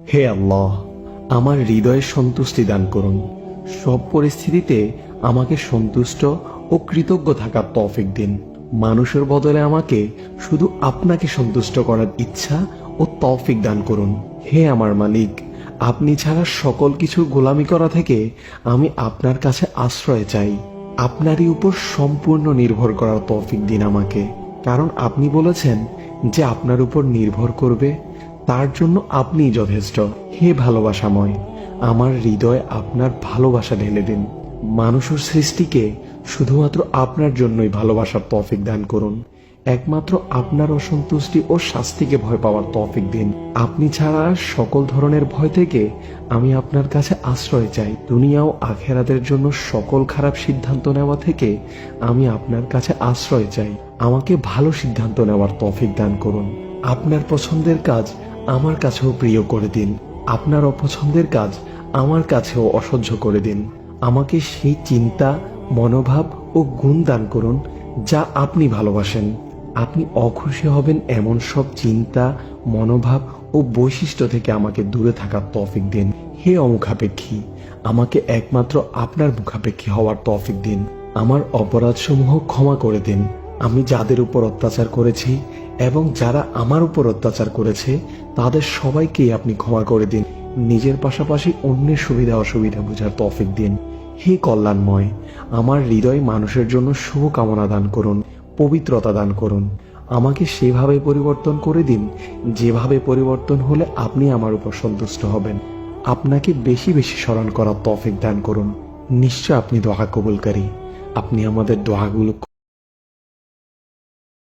হে আল্লাহ, আমার হৃদয়ে সন্তুষ্টি দান করুন। সব পরিস্থিতিতে আমাকে সন্তুষ্ট ও কৃতজ্ঞ থাকার তৌফিক দিন। মানুষের বদলে আমাকে শুধু আপনাকে সন্তুষ্ট করার ইচ্ছা ও তৌফিক দান করুন। হে আমার মালিক, আপনি ছাড়া সকল কিছু গোলামি করা থেকে আমি আপনার কাছে আশ্রয় চাই। আপনারই উপর সম্পূর্ণ নির্ভর করার তৌফিক দিন আমাকে, কারণ আপনি বলেছেন যে আপনার উপর নির্ভর করবে তার জন্য আপনিই যথেষ্ট। হে ভালোবাসাময়, আমার হৃদয়ে আপনার ভালোবাসা ঢেলে দিন। মানুষের সৃষ্টিকে শুধুমাত্র আপনার জন্যই ভালোবাসার তৌফিক দান করুন। একমাত্র আপনার অসন্তুষ্টি ও শাস্তিকে ভয় পাওয়ার তৌফিক দিন। আপনি ছাড়া সকল ধরনের ভয় থেকে আমি আপনার কাছে আশ্রয় চাই। দুনিয়া ও আখেরাতের জন্য সকল খারাপ সিদ্ধান্ত নেওয়া থেকে আমি আপনার কাছে আশ্রয় চাই। আমাকে ভালো সিদ্ধান্ত নেওয়ার তৌফিক দান করুন। আপনার পছন্দের কাজ আমার কাছেও প্রিয় করে দিন। আপনার অপছন্দের কাজ আমার কাছেও অসহ্য করে দিন। আমাকে সেই চিন্তা, মনোভাব ও গুণ দান করুন যা আপনি ভালোবাসেন। আপনি অখুশি হবেন এমন সব চিন্তা, মনোভাব ও বৈশিষ্ট্য থেকে আমাকে দূরে থাকার তৌফিক দিন। হে অমুখাপেক্ষী, আমাকে একমাত্র আপনার মুখাপেক্ষী হওয়ার তৌফিক দিন। আমার অপরাধসমূহ ক্ষমা করে দিন। আমি যাদের উপর অত্যাচার করেছি এবং যারা আমার উপর অত্যাচার করেছে তাদের সবাইকেই আপনি ক্ষমা করে দিন। নিজের পাশাপাশি অন্যের সুবিধা অসুবিধা বোঝার তৌফিক দিন। হে কল্যাণময়, আমার হৃদয় মানুষের জন্য শুভকামনা দান করুন, পবিত্রতা দান করুন। আমাকে সেভাবে পরিবর্তন করে দিন যেভাবে পরিবর্তন হলে আপনি আমার উপর সন্তুষ্ট হবেন। আপনাকে বেশি বেশি স্মরণ করার তৌফিক দান করুন। নিশ্চয় আপনি দোয়া কবুলকারী। আপনি আমাদের দোয়াগুলো